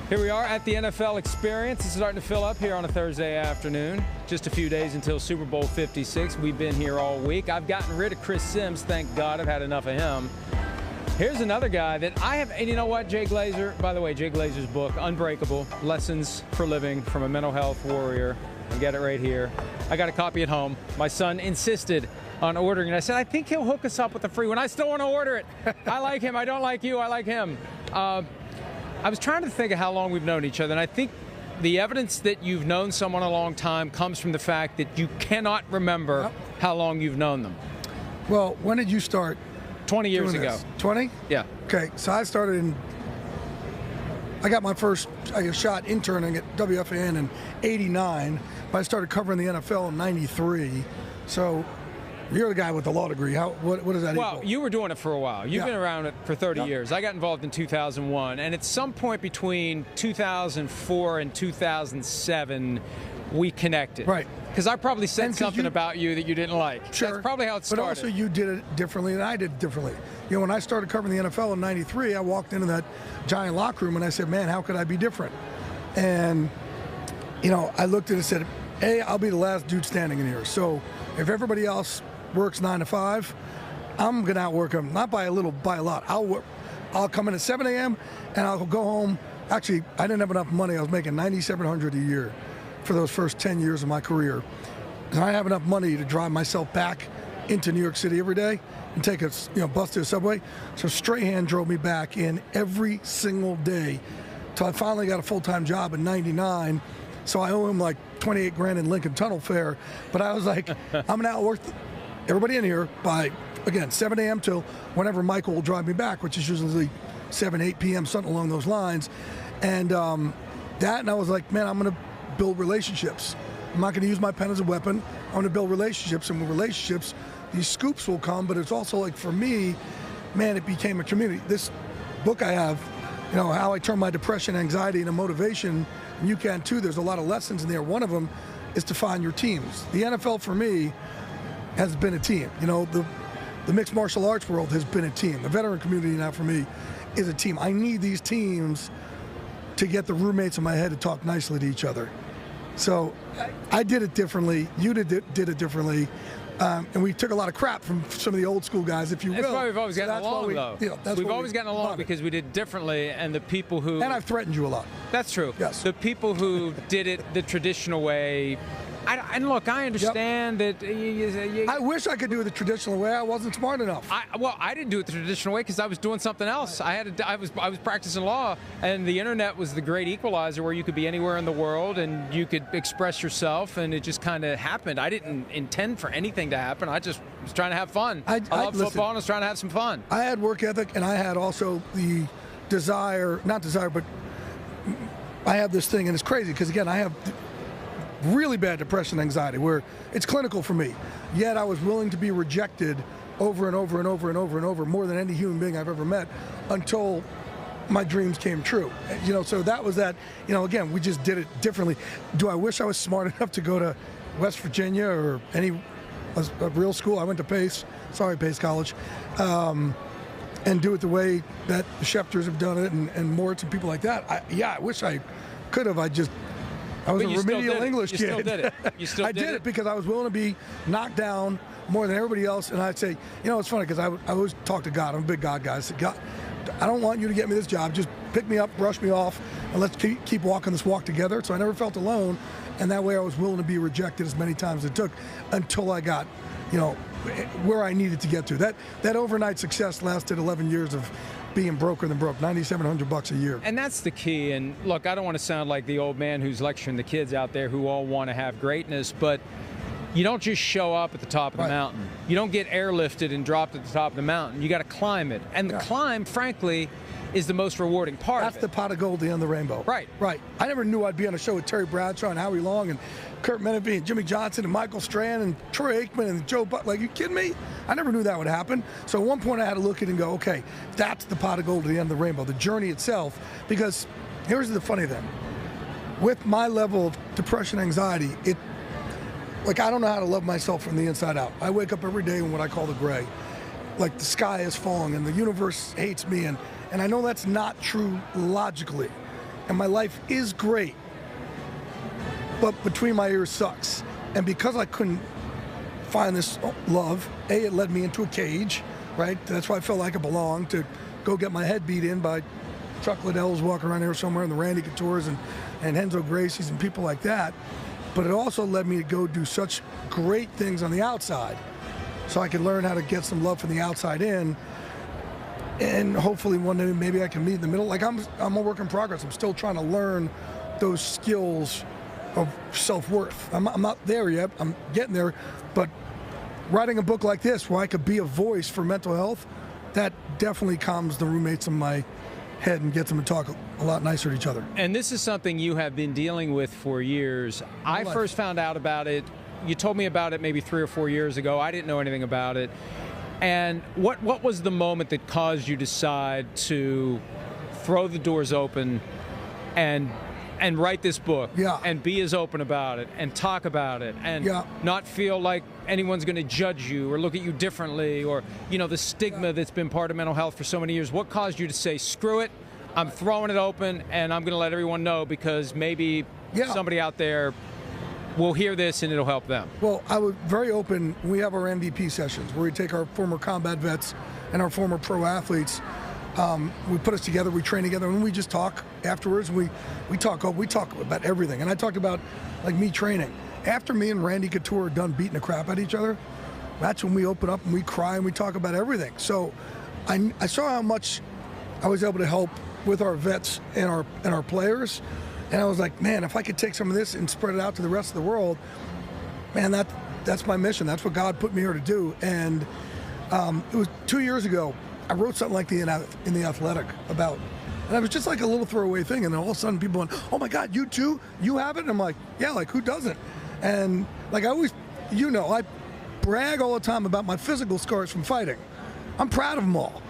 Here we are at the NFL Experience. It's starting to fill up here on a Thursday afternoon. Just a few days until Super Bowl 56. We've been here all week. I've gotten rid of Chris Sims. Thank God, I've had enough of him. Here's another guy that I have, and you know what, Jay Glazer, by the way, Jay Glazer's book, Unbreakable, Lessons for Living from a Mental Health Warrior. I get it right here. I got a copy at home. My son insisted on ordering it. I said, I think he'll hook us up with a free one. I still want to order it. I like him. I don't like you. I like him. I was trying to think of how long we've known each other, and I think the evidence that you've known someone a long time comes from the fact that you cannot remember how long you've known them. Well, when did you start? 20 years ago. 20? Yeah. Okay, so I got my first shot interning at WFAN in '89, but I started covering the NFL in '93. So you're the guy with the law degree. What does that equal? Well, you were doing it for a while. You've been around it for 30 years. I got involved in 2001, and at some point between 2004 and 2007, we connected. Right. Because I probably said something about you that you didn't like. Sure. That's probably how it started. But also you did it differently than I did it differently. You know, when I started covering the NFL in '93, I walked into that giant locker room and I said, man, how could I be different? And, you know, I looked at it and said, hey, I'll be the last dude standing in here. So if everybody else works 9 to 5, I'm going to outwork them, not by a little, by a lot. I'll come in at 7 a.m. and I'll go home. Actually, I didn't have enough money. I was making $9,700 a year for those first 10 years of my career. And I have enough money to drive myself back into New York City every day and take a bus to the subway. So Strahan drove me back in every single day till I finally got a full-time job in '99. So I owe him like 28 grand in Lincoln Tunnel fare. But I was like, I'm gonna outwork everybody in here by, again, 7 a.m. till whenever Michael will drive me back, which is usually 7, 8 p.m., something along those lines. And and I was like, man, I'm gonna build relationships. I'm not going to use my pen as a weapon. I'm going to build relationships, and with relationships, these scoops will come. But it's also like, for me, man, it became a community. This book I have, you know, how I turn my depression, anxiety into motivation, and you can too. There's a lot of lessons in there. One of them is to find your teams. The NFL for me has been a team. You know, the mixed martial arts world has been a team. The veteran community now for me is a team. I need these teams to get the roommates in my head to talk nicely to each other. So I did it differently. You did it differently. And we took a lot of crap from some of the old school guys, if you will. That's why we've always gotten along, though. We've always gotten along because we did it differently, and the people who... And I've threatened you a lot. That's true. Yes. The people who did it the traditional way... And look, I understand that... I wish I could do it the traditional way. I wasn't smart enough. I didn't do it the traditional way because I was doing something else. I was practicing law, and the internet was the great equalizer where you could be anywhere in the world and you could express yourself, and it just kind of happened. I didn't intend for anything to happen. I just was trying to have fun. I love football, and I was trying to have some fun. I had work ethic, and I had also the not desire, but I have this thing, and it's crazy because, again, I have really bad depression, anxiety, where it's clinical for me. Yet I was willing to be rejected over and over and over and over and over, more than any human being I've ever met, until my dreams came true. You know, so that was that. You know, again, we just did it differently. Do I wish I was smart enough to go to West Virginia or a real school? I went to Pace, Pace College, and do it the way that the Schefters have done it, and Moritz and people like that. I wish I could have. I was a remedial English kid. You still did it. You still did it. I did it because I was willing to be knocked down more than everybody else. And I'd say, you know, it's funny because I always talk to God. I'm a big God guy. I said, God, I don't want you to get me this job. Just pick me up, brush me off, and let's keep walking this walk together. So I never felt alone. And that way I was willing to be rejected as many times as it took until I got, you know, where I needed to get to. That overnight success lasted 11 years of being broker than broke, $9,700 a year. And that's the key. And look, I don't want to sound like the old man who's lecturing the kids out there who all want to have greatness, but you don't just show up at the top of the mountain. You don't get airlifted and dropped at the top of the mountain. You got to climb it. And the climb, frankly, is the most rewarding part of it. That's the pot of gold at the end of the rainbow. Right. Right. I never knew I'd be on a show with Terry Bradshaw and Howie Long and Kurt Menefee and Jimmy Johnson and Michael Strahan and Troy Aikman and Joe Buck. Like, you kidding me? I never knew that would happen. So at one point I had to look at it and go, okay, that's the pot of gold at the end of the rainbow, the journey itself. Because here's the funny thing. With my level of depression, anxiety, like, I don't know how to love myself from the inside out. I wake up every day in what I call the gray. Like, the sky is falling and the universe hates me. And I know that's not true logically. and my life is great, but between my ears sucks. And because I couldn't find this love, it led me into a cage, right? That's why I felt like I belonged, to go get my head beat in by Chuck Liddell's walking around here somewhere, and the Randy Couture's and Renzo Gracie's and people like that. But it also led me to go do such great things on the outside, so I could learn how to get some love from the outside in, and hopefully one day maybe I can meet in the middle. Like I'm a work in progress. I'm still trying to learn those skills of self-worth. I'm not there yet. I'm getting there, but writing a book like this where I could be a voice for mental health, that definitely calms the roommates in my head and gets them to talk a lot nicer to each other. And this is something you have been dealing with for years. I first found out about it, you told me about it maybe 3 or 4 years ago. I didn't know anything about it. And what was the moment that caused you to decide to throw the doors open and write this book, and be as open about it and talk about it and not feel like anyone's going to judge you or look at you differently, or the stigma that's been part of mental health for so many years? What caused you to say, screw it, I'm throwing it open and I'm going to let everyone know, because maybe somebody out there will hear this and it'll help them? Well, I was very open. We have our MVP sessions where we take our former combat vets and our former pro athletes. We put us together, we train together, and we just talk afterwards. We talk about everything. And I talked about like me training. After me and Randy Couture are done beating the crap out of each other, that's when we open up and we cry and we talk about everything. So I saw how much I was able to help with our vets and our players. And I was like, man, if I could take some of this and spread it out to the rest of the world, man, that's my mission. That's what God put me here to do. And it was 2 years ago, I wrote something like in the Athletic about, and I was just like a little throwaway thing, and then all of a sudden people went, oh my God, you too? You have it? And I'm like, yeah, like who doesn't? And like I always, I brag all the time about my physical scars from fighting. I'm proud of them all.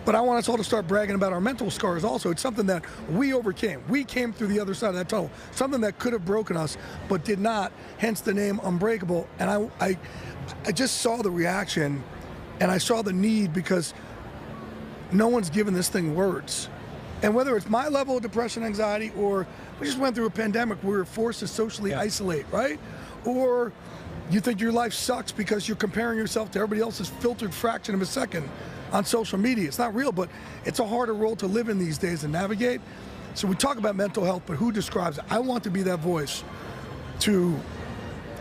But I want us all to start bragging about our mental scars also. It's something that we overcame. We came through the other side of that tunnel. Something that could have broken us, but did not, hence the name Unbreakable. And I just saw the reaction, and I saw the need, because no one's given this thing words. And whether it's my level of depression, anxiety, or we just went through a pandemic where we were forced to socially isolate, right? Or you think your life sucks because you're comparing yourself to everybody else's filtered fraction of a second on social media. It's not real, but it's a harder role to live in these days and navigate. So we talk about mental health, but who describes it? I want to be that voice, to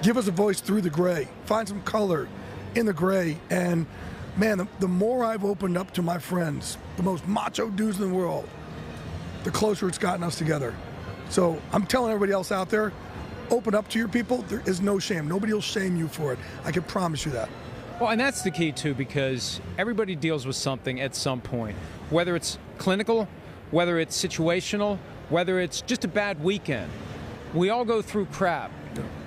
give us a voice through the gray, find some color in the gray. And man, the more I've opened up to my friends, the most macho dudes in the world, the closer it's gotten us together. So I'm telling everybody else out there, open up to your people. There is no shame. Nobody will shame you for it. I can promise you that. Well, and that's the key, too, because everybody deals with something at some point, whether it's clinical, whether it's situational, whether it's just a bad weekend. We all go through crap.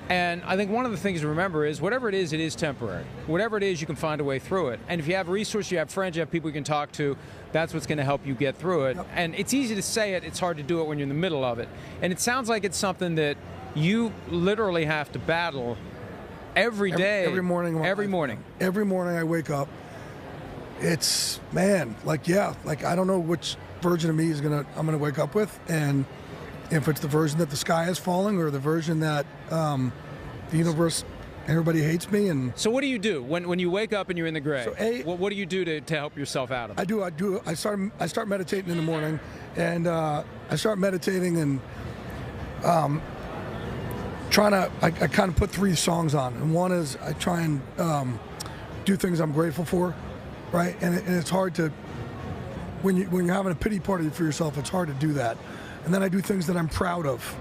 And I think one of the things to remember is whatever it is temporary. Whatever it is, you can find a way through it. And if you have resources, you have friends, you have people you can talk to, that's what's going to help you get through it. Yep. And it's easy to say it, it's hard to do it when you're in the middle of it. And it sounds like it's something that you literally have to battle every day. Every morning. Every morning. Every morning I wake up. It's, man, I don't know which version of me I'm gonna wake up with, and if it's the version that the sky is falling, or the version that the universe, everybody hates me. And so what do you do when you wake up and you're in the gray? So what do you do to help yourself out of it? I start meditating in the morning, and I start meditating and I kind of put 3 songs on, and one is I try and do things I'm grateful for, right? And it's hard to, when you're having a pity party for yourself, it's hard to do that. And then I do things that I'm proud of.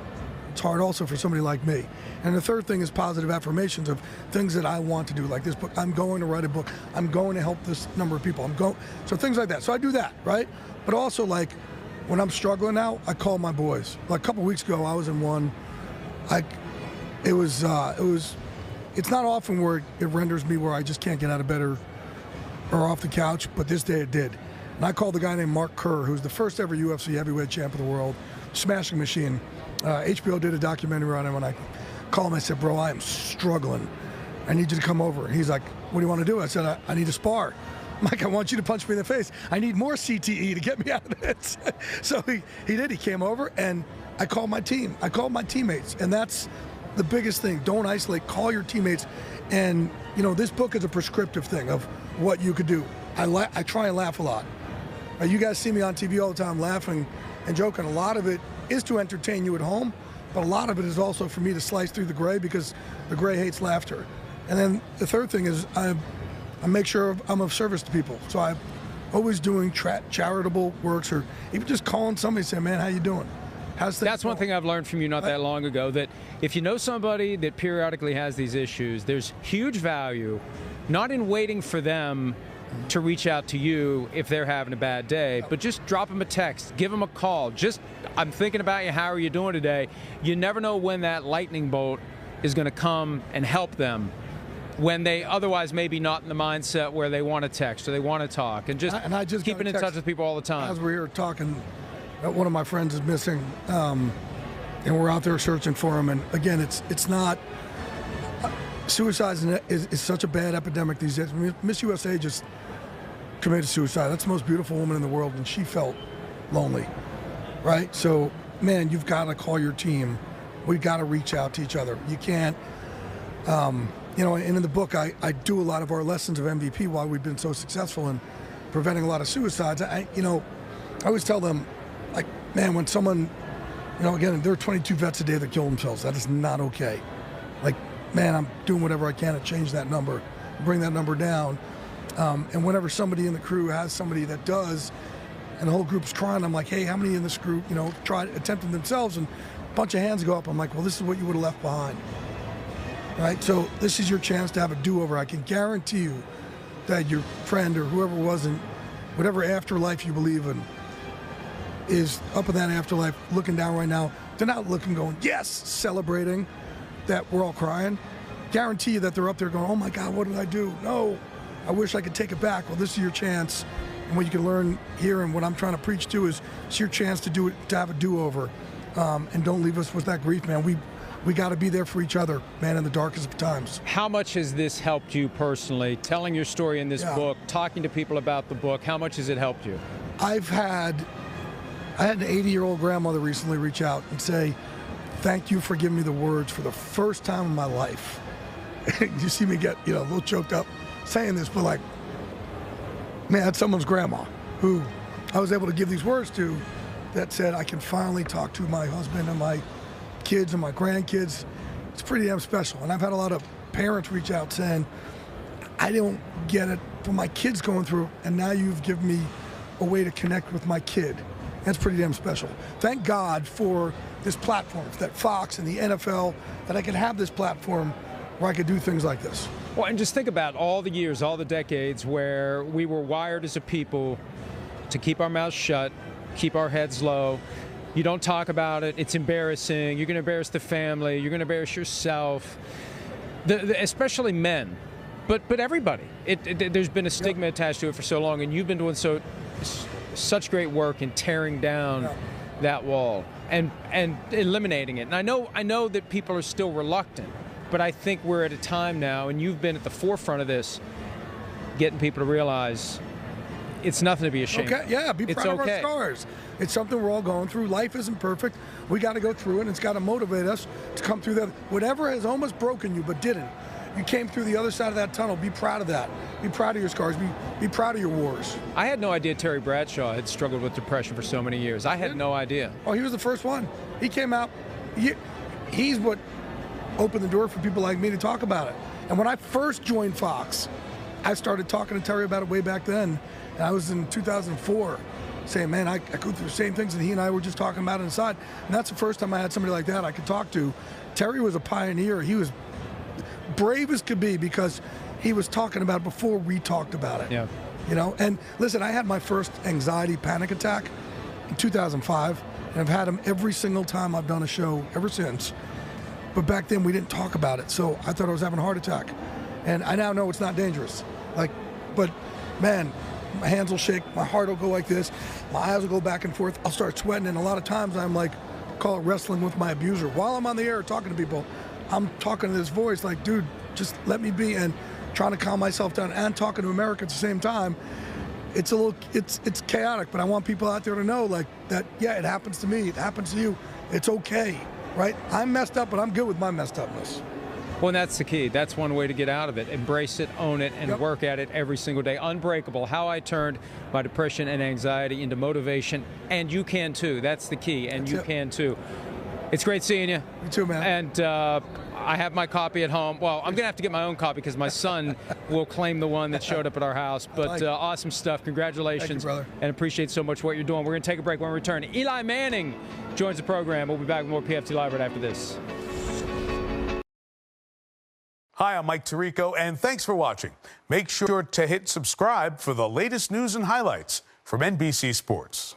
It's hard also for somebody like me. And the third thing is positive affirmations of things that I want to do, like this book. I'm going to write a book. I'm going to help this number of people. So things like that. So I do that, right? But also, like, when I'm struggling now, I call my boys. Like a couple weeks ago, I was in one. It's not often where it renders me where I just can't get out of bed or off the couch, but this day it did. And I called the guy named Mark Kerr, who's the first ever UFC heavyweight champ of the world, smashing machine. HBO did a documentary on him, and I called him. I said, bro, I am struggling. I need you to come over. And he's like, what do you want to do? I said, I need to spar. Mike, I want you to punch me in the face. I need more CTE to get me out of this. So he did. He came over, and I called my team. I called my teammates, and that's the biggest thing. Don't isolate. Call your teammates. And, you know, this book is a prescriptive thing of what you could do. I try and laugh a lot. You guys see me on TV all the time laughing and joking. A lot of it is to entertain you at home, but a lot of it is also for me to slice through the gray, because the gray hates laughter. And then the third thing is I make sure I'm of service to people. So I'm always doing charitable works, or even just calling somebody and saying, man, how you doing? That's one thing I've learned from you not that long ago, that if you know somebody that periodically has these issues, there's huge value not in waiting for them to reach out to you if they're having a bad day, but just drop them a text, give them a call. Just, I'm thinking about you, how are you doing today? You never know when that lightning bolt is going to come and help them, when they otherwise maybe not in the mindset where they want to text or they want to talk, and just keeping in touch with people all the time. As we're here talking, one of my friends is missing, and we're out there searching for him. And again, it's not, suicide is such a bad epidemic these days. Miss USA just committed suicide. That's the most beautiful woman in the world, and she felt lonely, right? So, man, you've got to call your team. We've got to reach out to each other. You can't, you know, and in the book, I do a lot of our lessons of MVP, why we've been so successful in preventing a lot of suicides. I always tell them, like, man, when someone, you know, again, there are 22 vets a day that kill themselves. That is not okay. Like, man, I'm doing whatever I can to change that number, bring that number down. And whenever somebody in the crew has somebody that does, and the whole group's trying, I'm like, hey, how many in this group, you know, attempted themselves? And a bunch of hands go up. I'm like, well, this is what you would have left behind. Right? So this is your chance to have a do-over. I can guarantee you that your friend or whoever was in whatever afterlife you believe in is up in that afterlife looking down right now. They're not looking going, yes, celebrating that we're all crying. Guarantee you that they're up there going, oh my God, what did I do? No, I wish I could take it back. Well, this is your chance. And what you can learn here, and what I'm trying to preach to, is it's your chance to do it, to have a do-over. And don't leave us with that grief, man. We got to be there for each other, man, in the darkest of times. How much has this helped you personally, telling your story in this book, talking to people about the book? How much has it helped you? I had an 80-year-old grandmother recently reach out and say, thank you for giving me the words for the first time in my life. You see me get, you know, a little choked up saying this, but like, man, that's someone's grandma who I was able to give these words to, that said, I can finally talk to my husband and my kids and my grandkids. It's pretty damn special. And I've had a lot of parents reach out saying, I don't get it for my kids going through, and now you've given me a way to connect with my kid. That's pretty damn special. Thank God for this platform, that Fox and the NFL, that I could have this platform where I could do things like this. Well, and just think about all the years, all the decades where we were wired as a people to keep our mouths shut, keep our heads low. You don't talk about it. It's embarrassing. You're going to embarrass the family. You're going to embarrass yourself, especially men. But everybody. There's been a stigma attached to it for so long, and you've been doing such great work in tearing down that wall and eliminating it. And I know that people are still reluctant, but I think we're at a time now, and you've been at the forefront of this, getting people to realize it's nothing to be ashamed of. Yeah, be proud of our scars. It's something we're all going through. Life isn't perfect. We got to go through it, and it's got to motivate us to come through that. Whatever has almost broken you but didn't, you came through the other side of that tunnel. Be proud of that. Be proud of your scars. Be proud of your wars. I had no idea Terry Bradshaw had struggled with depression for so many years. I had no idea. Oh, he was the first one. He came out. He's what opened the door for people like me to talk about it. And when I first joined Fox, I started talking to Terry about it way back then. And I was in 2004 saying, man, I go through the same things, and he and I were just talking about it inside. And that's the first time I had somebody like that I could talk to. Terry was a pioneer. He was brave as could be, because he was talking about it before we talked about it. Yeah. You know, and listen, I had my first anxiety panic attack in 2005, and I've had them every single time I've done a show ever since. But back then we didn't talk about it, so I thought I was having a heart attack. And I now know it's not dangerous. But man, my hands will shake, my heart will go like this, my eyes will go back and forth, I'll start sweating, and a lot of times I'm like, call it wrestling with my abuser. While I'm on the air talking to people, I'm talking to this voice like, dude, just let me be. And trying to calm myself down and talking to Americans at the same time, it's chaotic. But I want people out there to know, like, that, yeah, it happens to me, it happens to you. It's okay, right? I'm messed up, but I'm good with my messed upness. Well, and that's the key. That's one way to get out of it. Embrace it, own it, and work at it every single day. Unbreakable. How I turned my depression and anxiety into motivation, and you can too. That's the key, and you can too. It's great seeing you. You too, man. And I have my copy at home. Well, I'm going to have to get my own copy because my son will claim the one that showed up at our house. But awesome stuff. Congratulations. Thank you, brother. And appreciate so much what you're doing. We're going to take a break. When we return, Eli Manning joins the program. We'll be back with more PFT Live right after this. Hi, I'm Mike Tirico, and thanks for watching. Make sure to hit subscribe for the latest news and highlights from NBC Sports.